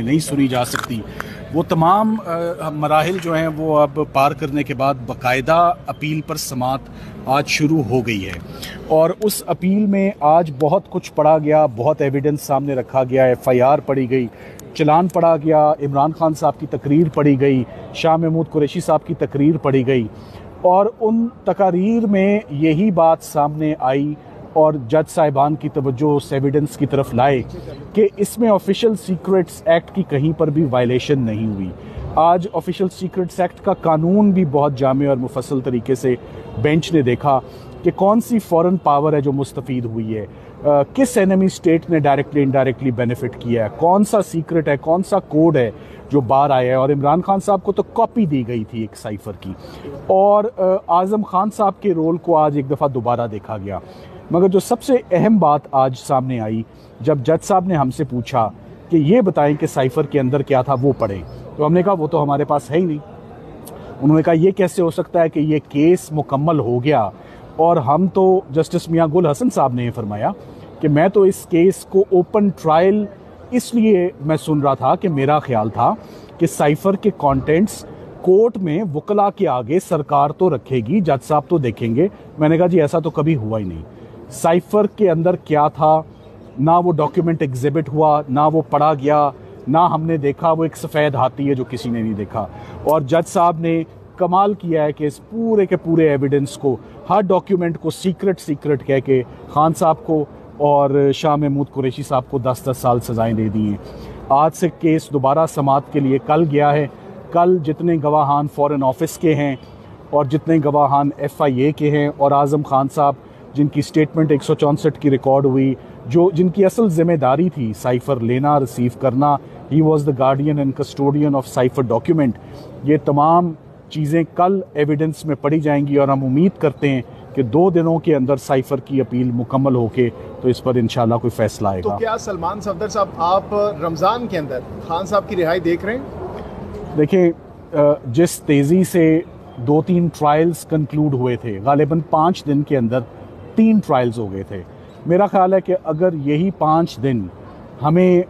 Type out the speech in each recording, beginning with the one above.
نہیں سنی جا سکتی، وہ تمام مراحل جو ہیں وہ اب پار کرنے کے بعد باقاعدہ اپیل پر سماعت آج شروع ہو گئی ہے، اور اس اپیل میں آج بہت کچھ پڑھا گیا، بہت ایویڈنس سامنے رکھا گیا، FIR پڑھی گئی، چلان پڑھا گیا، عمران خان صاحب کی تقریر پڑھی گئی، شاہ محمود قریشی صاحب کی تقریر پڑھی گئی، اور ان تقاریر میں یہی بات سامنے آئی اور جج صاحبان کی توجہ اس ایویڈنس کی طرف لائے کہ اس میں آفیشل سیکرٹس ایکٹ کی کہیں پر بھی وائلیشن نہیں ہوئی۔ آج آفیشل سیکرٹس ایکٹ کا قانون بھی بہت جامع اور مفصل طریقے سے بینچ نے دیکھا کہ کون سی فورن پاور ہے جو مستفید ہوئی ہے، کس اینمی اسٹیٹ نے ڈائریکٹلی انڈائریکٹلی بینیفٹ کیا ہے، کون سا سیکرٹ ہے، کون سا کوڈ ہے جو باہر آیا ہے، اور عمران خان صاحب کو تو کاپی دی گئی تھی ایک سائفر کی، اور اعظم خان صاحب کے رول کو آج ایک دفعہ دوبارہ دیکھا گیا۔ مگر جو سب سے اہم بات آج سامنے آئی جب جج صاحب نے ہم سے پوچھا کہ یہ بتائیں کہ سائفر کے اندر کیا تھا وہ پڑھیں، تو ہم نے کہا وہ تو ہمارے پاس ہے ہی نہیں۔ انہوں نے کہا یہ کیسے ہو سکتا ہے کہ یہ کیس مکمل ہو گیا، اور ہم تو جسٹس میاں گل حسن صاحب نے یہ فرمایا کہ میں تو اس کیس کو اوپن ٹرائل اس لیے میں سن رہا تھا کہ میرا خیال تھا کہ سائفر کے کانٹینٹس کورٹ میں وکلا کے آگے سرکار تو رکھے گی، جج صاحب تو دیکھیں گے۔ میں نے کہا جی ایسا تو کبھی ہوا ہی نہیں۔ سائفر کے اندر کیا تھا، نہ وہ ڈاکیومنٹ ایگزیبٹ ہوا، نہ وہ پڑھا گیا، نہ ہم نے دیکھا، وہ ایک سفید ہاتھی ہے جو کسی نے نہیں دیکھا۔ اور جج صاحب نے کمال کیا ہے کہ اس پورے کے پورے ایویڈنس کو، ہر ڈاکیومنٹ کو سیکرٹ کہہ کے خان صاحب کو اور شاہ محمود قریشی صاحب کو 10 سال سزائیں دے دی ہیں۔ آج سے کیس دوبارہ سماعت کے لیے کل گیا ہے۔ کل جتنے گواہان فورن آفس کے ہیں اور جتنے گواہان FIA کے ہیں اور اعظم خان صاحب جن کی سٹیٹمنٹ 164 کی ریکارڈ ہوئی، جن کی اصل ذمہ داری تھی سائفر لینا، ریسیو کرنا، he was the guardian and custodian of cipher document, یہ تمام چیزیں کل ایویڈنس میں پڑھی جائیں گی، اور ہم امید کرتے ہیں کہ 2 دنوں کے اندر سائفر کی اپیل مکمل ہو کے تو اس پر انشاءاللہ کوئی فیصلہ آئے گا۔ تو کیا سلمان صفدر صاحب آپ رمضان کے اندر خان صاحب کی رہائی دیکھ رہے ہیں؟ دیکھیں جس تیزی سے 2-3 ٹرائلز کنکلوڈ ہوئے تھے، غالباً 5 دن کے اندر 3 ٹرائلز ہو گئے تھے، میرا خیال ہے کہ اگر یہی 5 دن ہمیں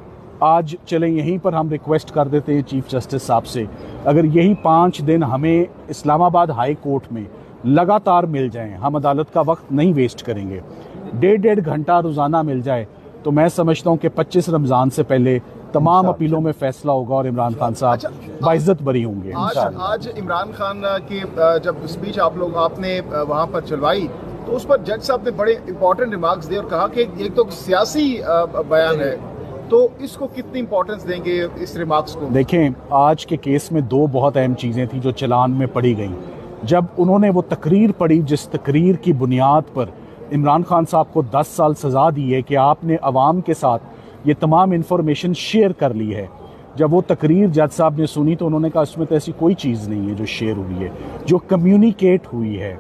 آج چلیں یہیں پر ہم ریکویسٹ کر دیتے ہیں چیف جسٹس صاحب سے، اگر یہی 5 دن ہمیں اسلام آباد ہائی کورٹ میں لگاتار مل جائیں، ہم عدالت کا وقت نہیں ویسٹ کریں گے، 1.5 گھنٹہ روزانہ مل جائے، تو میں سمجھتا ہوں کہ 25 رمضان سے پہلے تمام اپیلوں میں فیصلہ ہوگا اور عمران خان صاحب باعزت بری ہوں گے۔ آج عمران خان کی جب اسپیچ آپ نے وہاں پر چلوائی تو اس پر جج صاحب نے بڑے امپورٹنٹ ریمارکس دیے اور کہا کہ ایک تو سیاسی بیان ہے، تو اس کو کتنی امپورٹنس دیں گے اس ریمارکس کو؟ دیکھیں آج کے کیس میں 2 بہت اہم چیزیں تھیں جو چلان میں پڑھی گئیں۔ جب انہوں نے وہ تقریر پڑھی جس تقریر کی بنیاد پر عمران خان صاحب کو 10 سال سزا دی ہے کہ آپ نے عوام کے ساتھ یہ تمام انفارمیشن شیئر کر لی ہے، جب وہ تقریر جج صاحب نے سنی تو انہوں نے کہا اس میں تو ایسی کوئی چیز نہیں ہے جو شیئر ہوئی ہے، جو کمیونیکیٹ ہوئی ہے،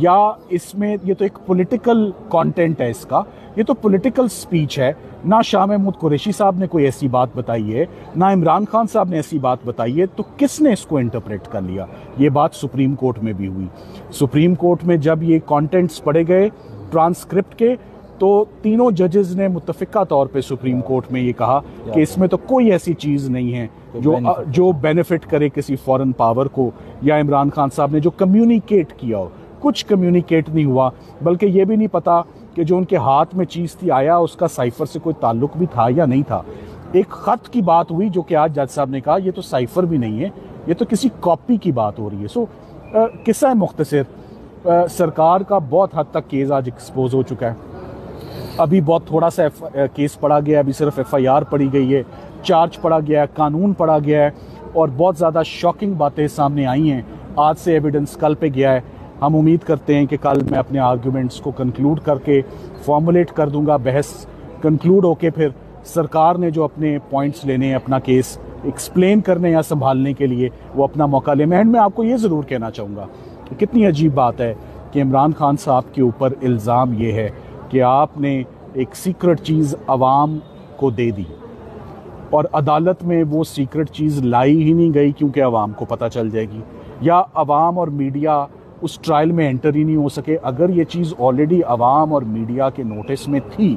یا اس میں یہ تو ایک پولیٹیکل کانٹینٹ ہے، اس کا یہ تو پولیٹیکل سپیچ ہے۔ نہ شاہ محمود قریشی صاحب نے کوئی ایسی بات بتائی ہے، نہ عمران خان صاحب نے ایسی بات بتائی ہے، تو کس نے اس کو انٹرپریٹ کر لیا؟ یہ بات سپریم کورٹ میں بھی ہوئی۔ سپریم کورٹ میں جب یہ کانٹینٹس پڑھے گئے ٹرانسکرپٹ کے تو تینوں ججز نے متفقہ طور پہ سپریم کورٹ میں یہ کہا کہ اس میں تو کوئی ایسی چیز نہیں ہے جو بینیفٹ کرے کسی فورن پاور کو، یا عمران خان صاحب نے جو کمیونیکیٹ کیا ہو، کچھ کمیونیکیٹ نہیں ہوا، بلکہ یہ بھی نہیں پتا کہ جو ان کے ہاتھ میں چیز تھی آیا اس کا سائفر سے کوئی تعلق بھی تھا یا نہیں تھا۔ ایک خط کی بات ہوئی جو کہ آج جج صاحب نے کہا یہ تو سائفر بھی نہیں ہے، یہ تو کسی کاپی کی بات ہو رہی ہے۔ سو قصہ مختصر سرکار کا بہت حد تک کیس آج ایکسپوز ہو چکا ہے، ابھی بہت تھوڑا سا کیس پڑھا گیا ہے، ابھی صرف FIR پڑھی گئی ہے، چارج پڑھا گیا ہے، قانون پڑھا گیا ہے، اور بہت زیادہ شاکنگ باتیں سامنے آئی ہیں۔ آج سے ایویڈنس کل پہ گیا ہے، ہم امید کرتے ہیں کہ کل میں اپنے آرگیومنٹس کو کنکلوڈ کر کے فارمولیٹ کر دوں گا، بحث کنکلوڈ ہو کے پھر سرکار نے جو اپنے پوائنٹس لینے ہیں اپنا کیس ایکسپلین کرنے یا سنبھالنے کے لیے وہ اپنا موقع لے۔ میں اینڈ میں آپ کو یہ ضرور کہنا چاہوں گا کہ کتنی عجیب بات ہے کہ عمران خان صاحب کے اوپر الزام یہ ہے کہ آپ نے ایک سیکرٹ چیز عوام کو دے دی، اور عدالت میں وہ سیکرٹ چیز لائی ہی نہیں گئی کیونکہ عوام کو پتہ چل جائے گی، یا عوام اور میڈیا اس ٹرائل میں انٹر ہی نہیں ہو سکے۔ اگر یہ چیز آلریڈی عوام اور میڈیا کے نوٹس میں تھی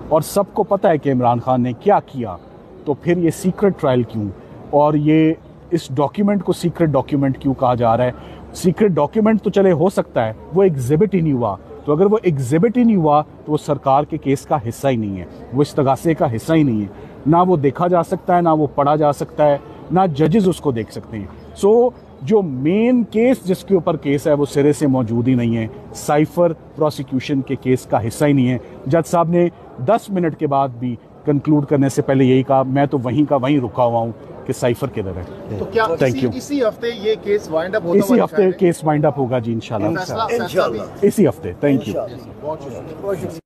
اور سب کو پتہ ہے کہ عمران خان نے کیا کیا، تو پھر یہ سیکرٹ ٹرائل کیوں، اور یہ اس ڈاکیومنٹ کو سیکرٹ ڈاکیومنٹ کیوں کہا جا رہا ہے؟ سیکرٹ ڈاکیومنٹ تو چلے ہو سکتا ہے، وہ ایگزیبٹ ہی نہیں ہوا، تو اگر وہ ایگزیبٹ ہی نہیں ہوا تو وہ سرکار کے کیس کا حصہ ہی نہیں ہے، وہ استغاثے کا حصہ ہی نہیں ہے، نہ وہ دیکھا جا سکتا ہے، نہ وہ پڑھا جا سکتا ہے، نہ ججز اس کو دیکھ سکتے ہیں۔ سو جو مین کیس جس کے اوپر کیس ہے وہ سرے سے موجود ہی نہیں ہے، سائفر پروسیکیوشن کے کیس کا حصہ ہی نہیں ہے۔ جج صاحب نے 10 منٹ کے بعد بھی کنکلوڈ کرنے سے پہلے یہی کہا، میں تو وہیں کا وہیں رکا ہوا ہوں کہ سائفر کدھر ہے۔ تو کیا تھینک یو۔ اسی ہفتے یہ کیس وائنڈ اپ ہوتا اسی ہفتے کیس وائنڈ اپ ہوگا جی انشاءاللہ، فیصلہ اسی ہفتے۔ Thank you. بہت شکریہ۔